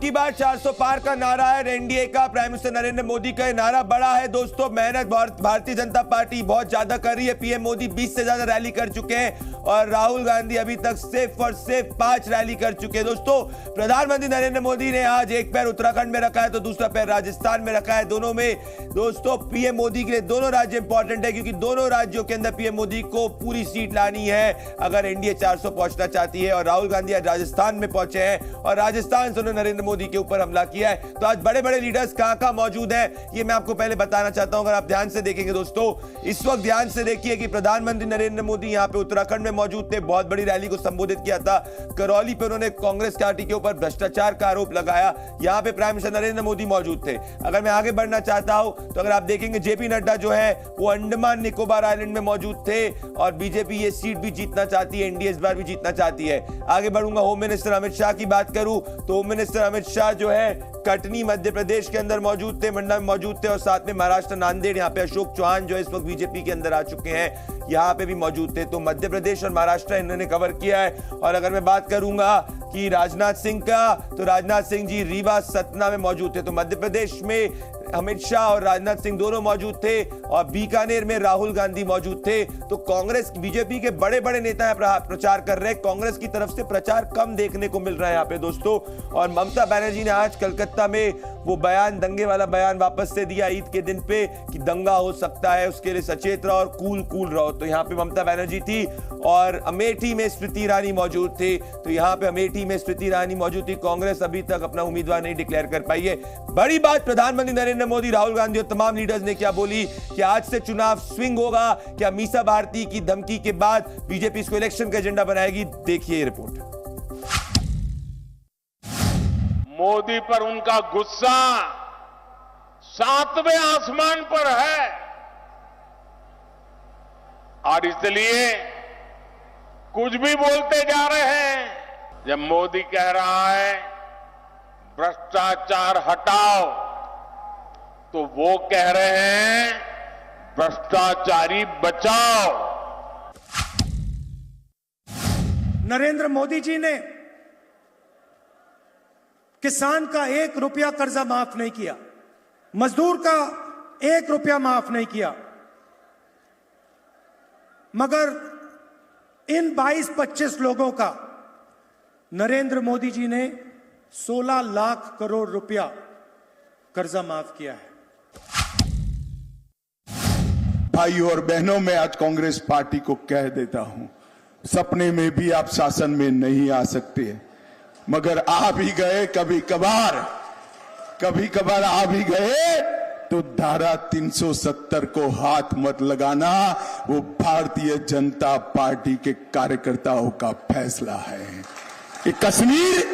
की बार 400 पार का नारा है एनडीए का। प्राइम मिनिस्टर नरेंद्र मोदी का नारा बड़ा है दोस्तों। मेहनत भारतीय जनता पार्टी बहुत ज्यादा कर रही है। पीएम मोदी 20 से ज्यादा रैली कर चुके हैं और राहुल गांधी अभी तक सिर्फ और सिर्फ 5 रैली कर चुके हैं। दोस्तों, प्रधानमंत्री नरेंद्र मोदी ने आज एक पैर उत्तराखंड में रखा है तो दूसरा पैर राजस्थान में रखा है। दोनों में दोस्तों पीएम मोदी के लिए दोनों राज्य इंपॉर्टेंट है, क्योंकि दोनों राज्यों के अंदर पीएम मोदी को पूरी सीट लानी है अगर एनडीए 400 पहुंचना चाहती है। और राहुल गांधी आज राजस्थान में पहुंचे हैं और राजस्थान से उन्होंने नरेंद्र मोदी के ऊपर हमला किया है। तो आज बड़े बड़े लीडर्स कहां मौजूद हैं ये मैं आपको पहले बताना चाहता हूं। अगर आप ध्यान से देखेंगे दोस्तों, इस वक्त ध्यान से देखिए कि प्रधानमंत्री नरेंद्र मोदी यहां पे उत्तराखंड में मौजूद थे। बहुत बड़ी रैली को संबोधित किया था। करौली पे उन्होंने कांग्रेस पार्टी के ऊपर भ्रष्टाचार का आरोप लगाया। यहां पे प्राइम मिनिस्टर नरेंद्र मोदी मौजूद थे। अगर मैं आगे बढ़ना चाहता हूं तो अगर आप देखेंगे जेपी नड्डा जो है वो अंडमान निकोबार आइलैंड में मौजूद थे और बीजेपी ये सीट भी जीतना चाहती है, एनडीए इस बार भी जीतना चाहती है। आगे बढ़ूंगा, होम मिनिस्टर अमित शाह की बात करूं तो होम मिनिस्टर अमित शाह जो है कटनी मध्य प्रदेश के अंदर मौजूद थे, मंडला में मौजूद थे और साथ में महाराष्ट्र नांदेड़, यहाँ पे अशोक चौहान जो इस वक्त बीजेपी के अंदर आ चुके हैं, यहाँ पे भी मौजूद थे। तो मध्य प्रदेश और महाराष्ट्र इन्होंने कवर किया है। और अगर मैं बात करूंगा कि राजनाथ सिंह का, तो राजनाथ सिंह जी रीवा सतना में मौजूद थे। तो मध्य प्रदेश में अमित शाह और राजनाथ सिंह दोनों मौजूद थे और बीकानेर में राहुल गांधी मौजूद थे। तो कांग्रेस बीजेपी के बड़े बड़े नेता प्रचार कर रहे हैं। कांग्रेस की तरफ से प्रचार कम देखने को मिल रहा है यहाँ पे दोस्तों। और ममता बनर्जी ने आज कलकत्ता में वो बयान, दंगे वाला बयान वापस से दिया ईद के दिन पे कि दंगा हो सकता है, उसके लिए सचेत रहो और कूल रहो। तो यहाँ पे ममता बनर्जी थी और अमेठी में स्मृति ईरानी मौजूद थे। तो यहाँ पे अमेठी में स्मृति ईरानी मौजूद थी। कांग्रेस अभी तक अपना उम्मीदवार नहीं डिक्लेयर कर पाई है। बड़ी बात प्रधानमंत्री नरेंद्र मोदी, राहुल गांधी और तमाम लीडर्स ने क्या बोली कि आज से चुनाव स्विंग होगा। क्या मीसा भारती की धमकी के बाद बीजेपी इसको इलेक्शन का एजेंडा बनाएगी? देखिए रिपोर्ट। मोदी पर उनका गुस्सा 7वें आसमान पर है और इसलिए कुछ भी बोलते जा रहे हैं। जब मोदी कह रहा है भ्रष्टाचार हटाओ, तो वो कह रहे हैं भ्रष्टाचारी बचाओ। नरेंद्र मोदी जी ने किसान का 1 रुपया कर्जा माफ नहीं किया, मजदूर का 1 रुपया माफ नहीं किया, मगर इन 22-25 लोगों का नरेंद्र मोदी जी ने 16 लाख करोड़ रुपया कर्जा माफ किया है। भाइयों और बहनों, मैं आज कांग्रेस पार्टी को कह देता हूं, सपने में भी आप शासन में नहीं आ सकते, मगर आ भी गए कभी कभार आ भी गए तो धारा 370 को हाथ मत लगाना। वो भारतीय जनता पार्टी के कार्यकर्ताओं का फैसला है। ये कश्मीर,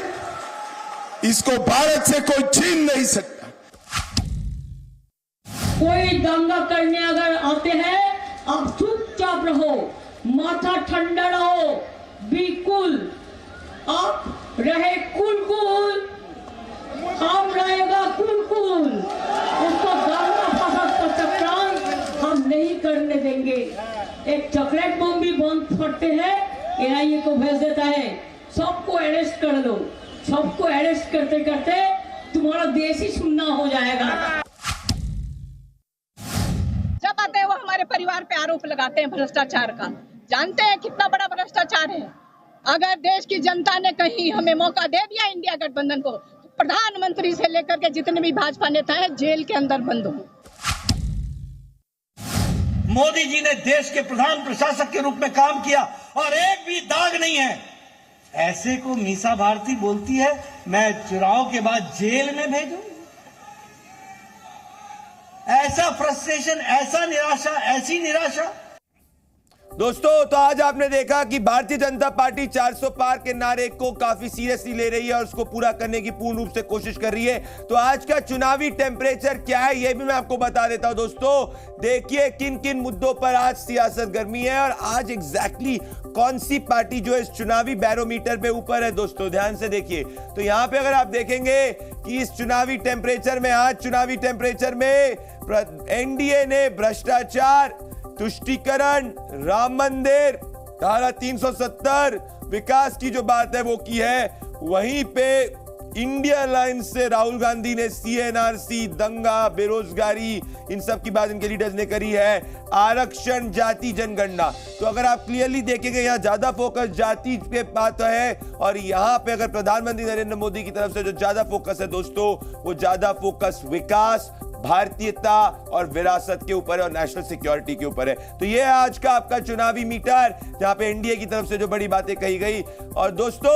इसको भारत से कोई छीन नहीं सकता। कोई दंगा करने अगर आते हैं, आप चुपचाप रहो, माथा ठंडा रहो, बिल्कुल आप रहे कुल, हम रहेगा कुल। उसको दाना फसाद का चक्रांत हम नहीं करने देंगे। एक चॉकलेट बम भी बंद फटते हैं, एनआईए को भेज देता है, सबको अरेस्ट कर लो। सबको अरेस्ट करते करते तुम्हारा देश ही सुन्ना हो जाएगा। जब आते हैं वो हमारे परिवार पे आरोप लगाते हैं भ्रष्टाचार का। जानते हैं कितना बड़ा भ्रष्टाचार है। अगर देश की जनता ने कहीं हमें मौका दे दिया इंडिया गठबंधन को, तो प्रधानमंत्री से लेकर के जितने भी भाजपा नेता हैं जेल के अंदर बंद हो। मोदी जी ने देश के प्रधान प्रशासक के रूप में काम किया और एक भी दाग नहीं है। ऐसे को मीसा भारती बोलती है मैं चुनाव के बाद जेल में भेजूं। ऐसा फ्रस्ट्रेशन, ऐसा निराशा, ऐसी निराशा। दोस्तों, तो आज आपने देखा कि भारतीय जनता पार्टी 400 पार के नारे को काफी सीरियसली ले रही है और उसको पूरा करने की पूर्ण रूप से कोशिश कर रही है। तो आज का चुनावी टेम्परेचर क्या है ये भी मैं आपको बता देता हूं। दोस्तों, देखिए किन किन मुद्दों पर आज सियासत गर्मी है और आज एग्जैक्टली कौन सी पार्टी जो इस चुनावी बैरोमीटर पे ऊपर है। दोस्तों ध्यान से देखिए, तो यहां पे अगर आप देखेंगे कि इस चुनावी टेम्परेचर में, आज चुनावी टेम्परेचर में एनडीए ने भ्रष्टाचार, तुष्टीकरण, राम मंदिर, धारा 370, विकास की जो बात है वो की है। वहीं पे इंडिया अलायंस से राहुल गांधी ने CNRC, दंगा, बेरोजगारी, इन सब की बात इनके लीडर्स ने करी है। आरक्षण, जाति जनगणना, तो अगर आप क्लियरली देखेंगे यहाँ ज्यादा फोकस जाति पे बात है, और यहाँ पे अगर प्रधानमंत्री नरेंद्र मोदी की तरफ से जो ज्यादा फोकस है दोस्तों, वो ज्यादा फोकस विकास, भारतीयता और विरासत के ऊपर है और नेशनल सिक्योरिटी के ऊपर है। तो ये है आज का आपका चुनावी मीटर, जहां पे एनडीए की तरफ से जो बड़ी बातें कही गई। और दोस्तों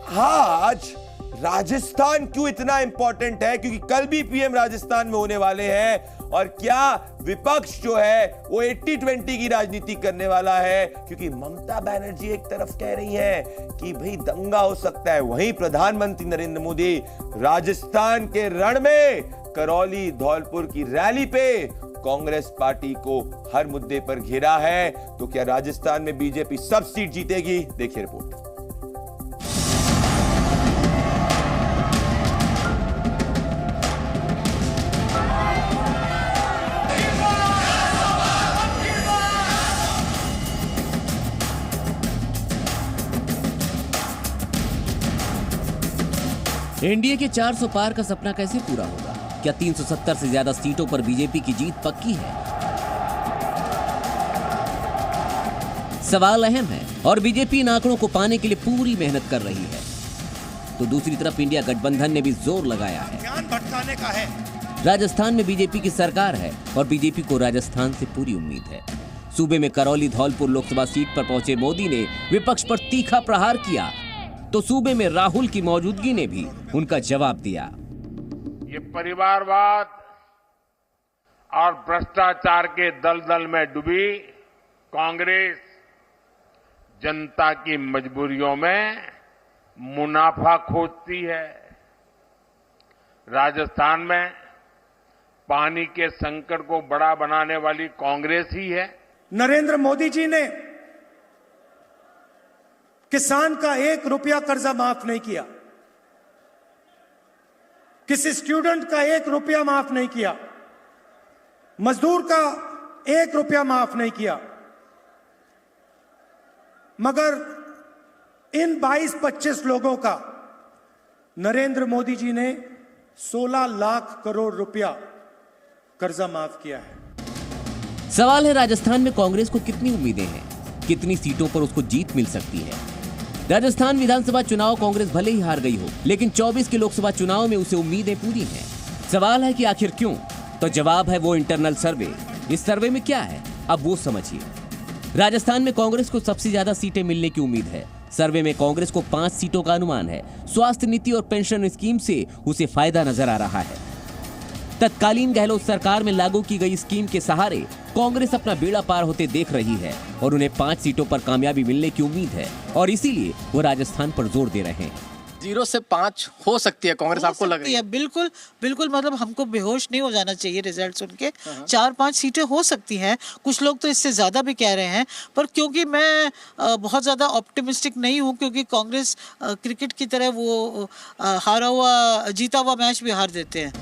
हाँ, आज राजस्थान क्यों इतना इंपॉर्टेंट है, क्योंकि कल भी पीएम राजस्थान में होने वाले हैं, और क्या विपक्ष जो है वो 80-20 की राजनीति करने वाला है, क्योंकि ममता बनर्जी एक तरफ कह रही है कि भाई दंगा हो सकता है, वहीं प्रधानमंत्री नरेंद्र मोदी राजस्थान के रण में करौली, धौलपुर की रैली पे कांग्रेस पार्टी को हर मुद्दे पर घेरा है। तो क्या राजस्थान में बीजेपी सब सीट जीतेगी? देखिए रिपोर्ट। एनडीए के 400 पार का सपना कैसे पूरा होगा? क्या 370 से ज्यादा सीटों पर बीजेपी की जीत पक्की है? सवाल अहम है और बीजेपी इन आंकड़ों को पाने के लिए पूरी मेहनत कर रही है। तो दूसरी तरफ इंडिया गठबंधन ने भी जोर लगाया है। ध्यान भटकाने का है। राजस्थान में बीजेपी की सरकार है और बीजेपी को राजस्थान से पूरी उम्मीद है। सूबे में करौली, धौलपुर लोकसभा सीट पर पहुंचे मोदी ने विपक्ष पर तीखा प्रहार किया, तो सूबे में राहुल की मौजूदगी ने भी उनका जवाब दिया। ये परिवारवाद और भ्रष्टाचार के दलदल में डूबी कांग्रेस जनता की मजबूरियों में मुनाफा खोजती है। राजस्थान में पानी के संकट को बड़ा बनाने वाली कांग्रेस ही है। नरेंद्र मोदी जी ने किसान का 1 रुपया कर्जा माफ नहीं किया, किसी स्टूडेंट का 1 रुपया माफ नहीं किया, मजदूर का 1 रुपया माफ नहीं किया, मगर इन 22-25 लोगों का नरेंद्र मोदी जी ने 16 लाख करोड़ रुपया कर्जा माफ किया है। सवाल है राजस्थान में कांग्रेस को कितनी उम्मीदें हैं, कितनी सीटों पर उसको जीत मिल सकती है। राजस्थान विधानसभा चुनाव कांग्रेस भले ही हार गई हो, लेकिन 24 के लोकसभा चुनाव में उसे उम्मीदें पूरी हैं। सवाल है कि आखिर क्यों? तो जवाब है वो इंटरनल सर्वे। इस सर्वे में क्या है, अब वो समझिए। राजस्थान में कांग्रेस को सबसे ज्यादा सीटें मिलने की उम्मीद है। सर्वे में कांग्रेस को 5 सीटों का अनुमान है। स्वास्थ्य नीति और पेंशन स्कीम से उसे फायदा नजर आ रहा है। तत्कालीन गहलोत सरकार में लागू की गई स्कीम के सहारे कांग्रेस अपना बेड़ा पार होते देख रही है और उन्हें 5 सीटों पर कामयाबी मिलने की उम्मीद है, और इसीलिए वो राजस्थान पर जोर दे रहे हैं। 0 से 5 हो सकती है कांग्रेस, आपको लग रही है? बिल्कुल बिल्कुल, मतलब हमको बेहोश नहीं हो जाना चाहिए रिजल्ट सुन के। 4-5 सीटें हो सकती हैं, कुछ लोग तो इससे ज्यादा भी कह रहे हैं, पर क्योंकि मैं बहुत ज्यादा ऑप्टिमिस्टिक नहीं हूं, क्योंकि कांग्रेस क्रिकेट की तरह वो हारा हुआ जीता हुआ मैच भी हार देते हैं।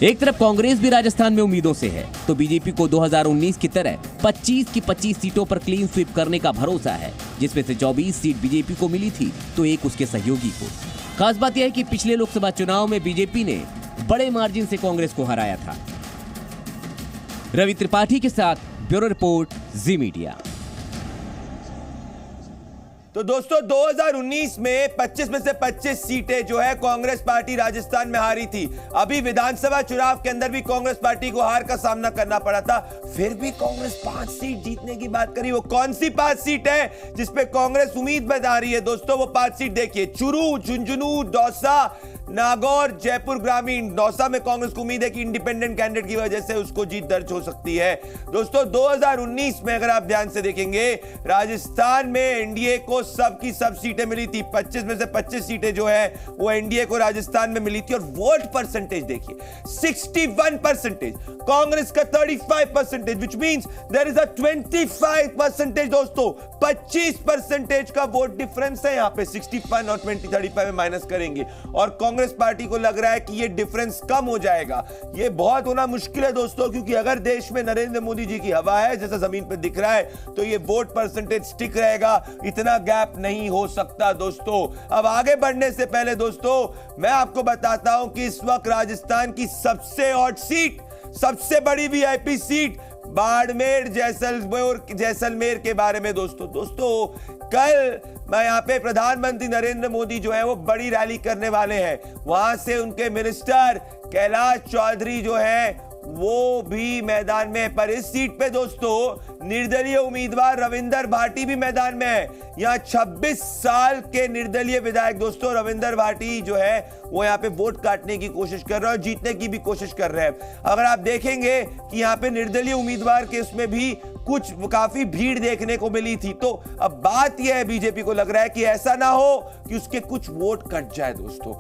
एक तरफ कांग्रेस भी राजस्थान में उम्मीदों से है, तो बीजेपी को 2019 की तरह 25 की 25 सीटों पर क्लीन स्वीप करने का भरोसा है, जिसमें से 24 सीट बीजेपी को मिली थी तो एक उसके सहयोगी को। खास बात यह है कि पिछले लोकसभा चुनाव में बीजेपी ने बड़े मार्जिन से कांग्रेस को हराया था। रवि त्रिपाठी के साथ ब्यूरो रिपोर्ट, जी मीडिया। तो दोस्तों 2019 में 25 में से 25 सीटें जो है कांग्रेस पार्टी राजस्थान में हारी थी। अभी विधानसभा चुनाव के अंदर भी कांग्रेस पार्टी को हार का सामना करना पड़ा था, फिर भी कांग्रेस 5 सीट जीतने की बात करी। वो कौन सी 5 सीट है जिसपे कांग्रेस उम्मीद बता रही है दोस्तों? वो 5 सीट देखिए, चुरू, झुंझुनू, दौसा, नागौर, जयपुर ग्रामीण। दौसा में कांग्रेस को उम्मीद है कि इंडिपेंडेंट कैंडिडेट की वजह से उसको जीत दर्ज हो सकती है। दोस्तों 2019 में अगर आप ध्यान से देखेंगे, राजस्थान में एनडीए को सबकी सब सीटें मिली थी। 25 में से 25 सीटें जो है वो एनडीए को राजस्थान में मिली थी, और वोट परसेंटेज देखिए 61%, कांग्रेस का 35%, which means there is a 25% दोस्तों, 25% का वोट डिफरेंस है यहाँ पे। 61 और 35 में माइनस करेंगे, और कांग्रेस कांग्रेस पार्टी को लग रहा है कि ये डिफरेंस कम हो जाएगा। ये बहुत होना मुश्किल है दोस्तों, क्योंकि अगर देश में नरेंद्र मोदी जी की हवा है जैसा जमीन पर दिख रहा है, तो ये वोट परसेंटेज स्टिक रहेगा, इतना गैप नहीं हो सकता दोस्तों। अब आगे बढ़ने से पहले दोस्तों मैं आपको बताता हूं कि इस वक्त राजस्थान की सबसे हॉट सीट, सबसे बड़ी वीआईपी सीट बाड़मेर जैसलमेर के बारे में दोस्तों कल मैं यहाँ पे प्रधानमंत्री नरेंद्र मोदी जो है वो बड़ी रैली करने वाले हैं। वहां से उनके मिनिस्टर कैलाश चौधरी जो है वो भी मैदान में है। पर इस सीट पे दोस्तों निर्दलीय उम्मीदवार रविंदर भाटी भी मैदान में है। यहाँ 26 साल के निर्दलीय विधायक दोस्तों रविंदर भाटी जो है वो यहाँ पे वोट काटने की कोशिश कर रहे हैं और जीतने की भी कोशिश कर रहे हैं। अगर आप देखेंगे कि यहाँ पे निर्दलीय उम्मीदवार के उसमें भी कुछ काफी भीड़ देखने को मिली थी, तो अब बात यह है बीजेपी को लग रहा है कि ऐसा ना हो कि उसके कुछ वोट कट जाए दोस्तों।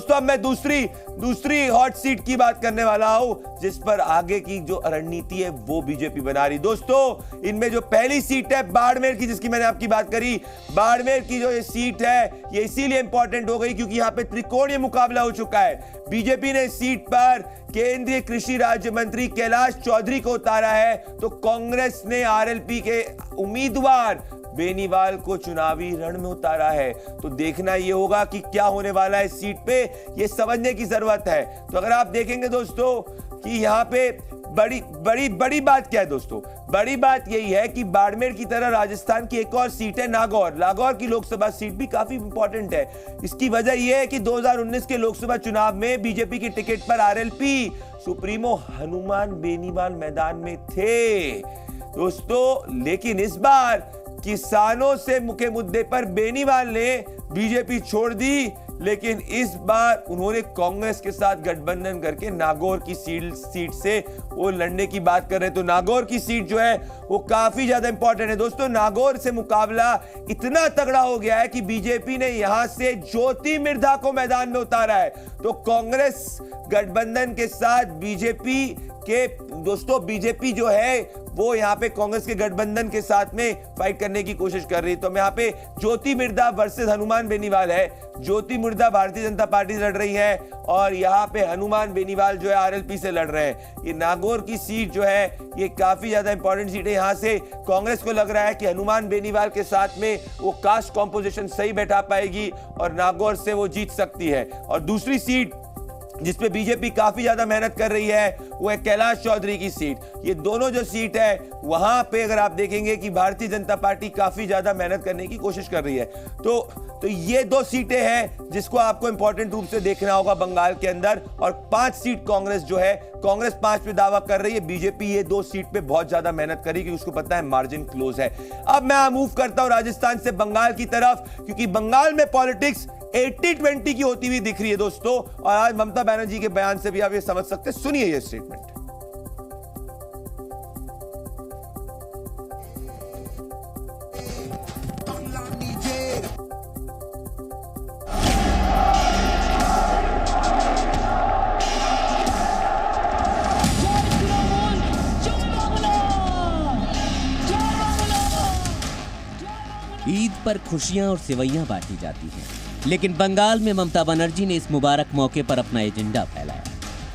अब मैं दूसरी हॉट सीट की बात करने वाला हूं, जिस पर आगे की जो रणनीति है वो बीजेपी बना रही। दोस्तों इनमें जो पहली सीट है बाड़मेर की, जिसकी मैंने आपकी बात करी, बाड़मेर की जो ये सीट है ये इसीलिए इंपॉर्टेंट हो गई क्योंकि यहाँ पे त्रिकोणीय मुकाबला हो चुका है। बीजेपी ने इस सीट पर केंद्रीय कृषि राज्य मंत्री कैलाश चौधरी को उतारा है, तो कांग्रेस ने आरएलपी के उम्मीदवार बेनीवाल को चुनावी रण में उतारा है। तो देखना यह होगा कि क्या होने वाला है इस सीट पे, ये समझने की जरूरत है। तो अगर आप देखेंगे दोस्तों कि यहाँ पे बड़ी बात क्या है दोस्तों, बड़ी बात यही है कि बाड़मेर की तरह राजस्थान की एक और सीट है नागौर की लोकसभा सीट भी काफी इंपॉर्टेंट है। इसकी वजह यह है कि 2019 के लोकसभा चुनाव में बीजेपी की टिकट पर आरएलपी सुप्रीमो हनुमान बेनीवाल मैदान में थे दोस्तों, लेकिन इस बार किसानों से मुख्य मुद्दे पर बेनीवाल ने बीजेपी छोड़ दी, लेकिन इस बार उन्होंने कांग्रेस के साथ गठबंधन करके नागौर की सीट से वो लड़ने की बात कर रहे हैं। तो नागौर की सीट जो है वो काफी ज्यादा इंपॉर्टेंट है दोस्तों। नागौर से मुकाबला इतना तगड़ा हो गया है कि बीजेपी ने यहां से ज्योति मिर्धा को मैदान में उतारा है। तो कांग्रेस गठबंधन के साथ बीजेपी जो है वो यहाँ पे कांग्रेस के गठबंधन के साथ में फाइट करने की कोशिश कर रही है। तो मैं यहाँ पे ज्योति मिर्धा वर्सेस हनुमान बेनीवाल है। ज्योति मिर्धा भारतीय जनता पार्टी से लड़ रही है और यहाँ पे हनुमान बेनीवाल जो है आरएलपी से लड़ रहे हैं। ये नागौर की सीट जो है ये काफी ज्यादा इंपॉर्टेंट सीट है। यहाँ से कांग्रेस को लग रहा है कि हनुमान बेनीवाल के साथ में वो कास्ट कॉम्पोजिशन सही बैठा पाएगी और नागौर से वो जीत सकती है। और दूसरी सीट जिसपे बीजेपी काफी ज्यादा मेहनत कर रही है वो है कैलाश चौधरी की सीट। ये दोनों जो सीट है वहां पे अगर आप देखेंगे कि भारतीय जनता पार्टी काफी ज्यादा मेहनत करने की कोशिश कर रही है। तो ये 2 सीटें हैं जिसको आपको इंपॉर्टेंट रूप से देखना होगा बंगाल के अंदर। और 5 सीट कांग्रेस जो है, कांग्रेस 5 पे दावा कर रही है, बीजेपी ये 2 सीट पे बहुत ज्यादा मेहनत करेगी, उसको पता है मार्जिन क्लोज है। अब मैं मूव करता हूं राजस्थान से बंगाल की तरफ, क्योंकि बंगाल में पॉलिटिक्स 80-20 की होती हुई दिख रही है दोस्तों। और आज ममता बनर्जी के बयान से भी आप ये समझ सकते हैं। सुनिए ये स्टेटमेंट। ईद पर खुशियां और सेवैयां बांटी जाती हैं, लेकिन बंगाल में ममता बनर्जी ने इस मुबारक मौके पर अपना एजेंडा फैलाया।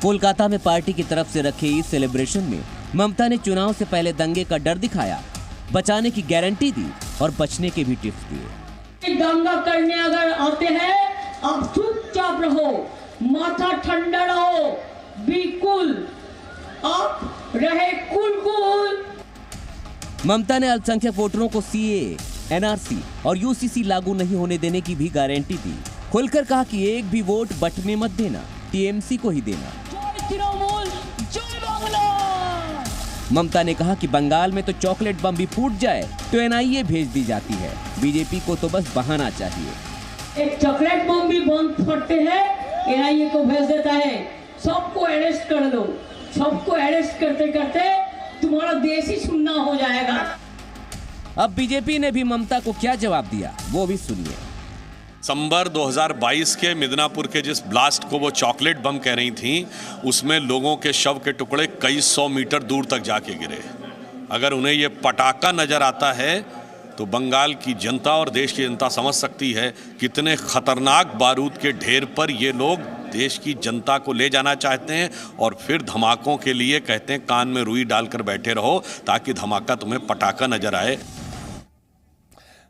कोलकाता में पार्टी की तरफ से रखे ईद सेलिब्रेशन में ममता ने चुनाव से पहले दंगे का डर दिखाया, बचाने की गारंटी दी और बचने के भी टिप्स दिए। दंगा करने अगर आते हैं आप चुपचाप रहो, माथा ठंडा रहो, बी कूल, आप रहे कूल। ममता ने अल्पसंख्यक वोटरों को सीए, एनआरसी और यूसीसी लागू नहीं होने देने की भी गारंटी दी। खुलकर कहा कि एक भी वोट बटने मत देना, टीएमसी को ही देना। ममता ने कहा कि बंगाल में तो चॉकलेट बम भी फूट जाए तो एनआईए भेज दी जाती है, बीजेपी को तो बस बहाना चाहिए। एक चॉकलेट बम भी बम फटते हैं, एनआईए को भेज देता है। सबको अरेस्ट कर दो, सबको अरेस्ट करते करते तुम्हारा देश ही सुन्ना हो जाएगा। अब बीजेपी ने भी ममता को क्या जवाब दिया वो भी सुनिए। दिसंबर 2022 के मिदनापुर के जिस ब्लास्ट को वो चॉकलेट बम कह रही थी, उसमें लोगों के शव के टुकड़े कई 100 मीटर दूर तक जाके गिरे। अगर उन्हें ये पटाखा नजर आता है तो बंगाल की जनता और देश की जनता समझ सकती है कितने खतरनाक बारूद के ढेर पर ये लोग देश की जनता को ले जाना चाहते हैं और फिर धमाकों के लिए कहते हैं कान में रुई डालकर बैठे रहो ताकि धमाका तुम्हें पटाखा नजर आए।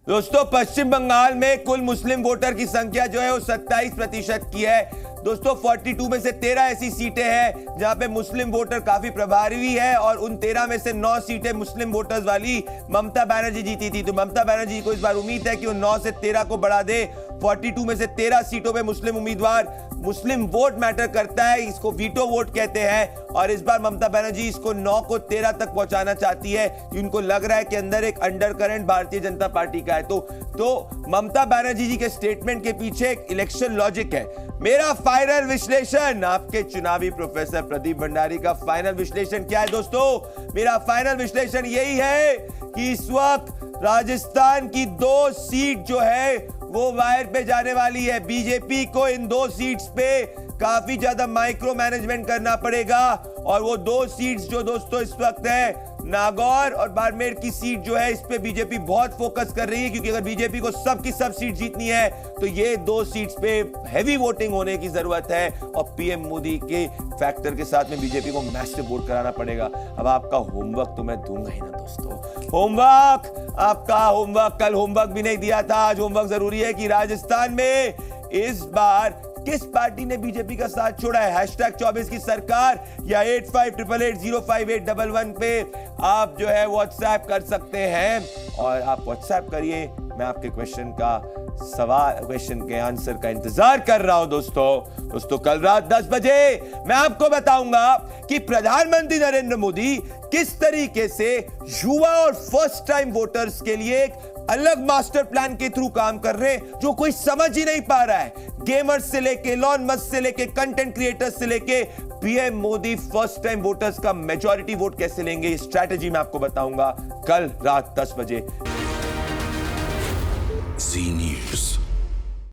दोस्तों, पश्चिम बंगाल में कुल मुस्लिम वोटर की संख्या जो है वो 27% की है। दोस्तों, 42 में से 13 ऐसी सीटें हैं जहां पे मुस्लिम वोटर काफी प्रभावी है और उन 13 में से 9 सीटें मुस्लिम वोटर्स वाली ममता बनर्जी जीती थी। तो ममता बनर्जी को इस बार उम्मीद है कि वो 9 से 13 को बढ़ा दे। 42 में से 13 सीटों पे मुस्लिम उम्मीदवार, मुस्लिम वोट मैटर करता है, इसको वीटो वोट कहते हैं और इस बार ममता बनर्जी इसको 9 को 13 तक पहुंचाना चाहती है। उनको लग रहा है कि अंदर एक अंडरकरेंट भारतीय जनता पार्टी का है। तो ममता बनर्जी जी के स्टेटमेंट के पीछे एक इलेक्शन लॉजिक है। मेरा फाइनल विश्लेषण, आपके चुनावी प्रोफेसर प्रदीप भंडारी का फाइनल विश्लेषण क्या है दोस्तों? मेरा फाइनल विश्लेषण यही है कि इस वक्त राजस्थान की 2 सीट जो है वो वायर पे जाने वाली है। बीजेपी को इन 2 सीट्स पे काफी ज्यादा माइक्रो मैनेजमेंट करना पड़ेगा और वो 2 सीट्स जो दोस्तों इस वक्त है नागौर और बाड़मेर की सीट जो है इस पे बीजेपी बहुत फोकस कर रही है, क्योंकि अगर बीजेपी को सब की सब सीट जीतनी है तो ये 2 सीट्स पे हैवी वोटिंग होने की जरूरत है और पीएम मोदी के फैक्टर के साथ में बीजेपी को मैसिव वोट कराना पड़ेगा। अब आपका होमवर्क तो मैं दूंगा ही ना दोस्तों, होमवर्क आपका होमवर्क, कल होमवर्क भी नहीं दिया था, आज होमवर्क जरूरी है कि राजस्थान में इस बार किस पार्टी ने बीजेपी का साथ छोड़ा है। #24 की सरकार या 8588058111 पे आप जो है व्हाट्सएप कर सकते हैं और आप व्हाट्सएप करिए। मैं आपके क्वेश्चन के आंसर का इंतजार कर रहा हूं दोस्तों। कल रात 10 बजे मैं आपको बताऊंगा कि प्रधानमंत्री नरेंद्र मोदी किस तरीके से युवा और फर्स्ट टाइम वोटर्स के लिए एक अलग मास्टर प्लान के थ्रू काम कर रहे हैं जो कोई समझ ही नहीं पा रहा है। गेमर्स से लेके, एलॉन मस्क से लेके, कंटेंट क्रिएटर्स से लेके PM Modi first time voters का मेजॉरिटी वोट कैसे लेंगे, स्ट्रैटेजी मैं आपको बताऊंगा कल रात 10 बजे। जी न्यूज़।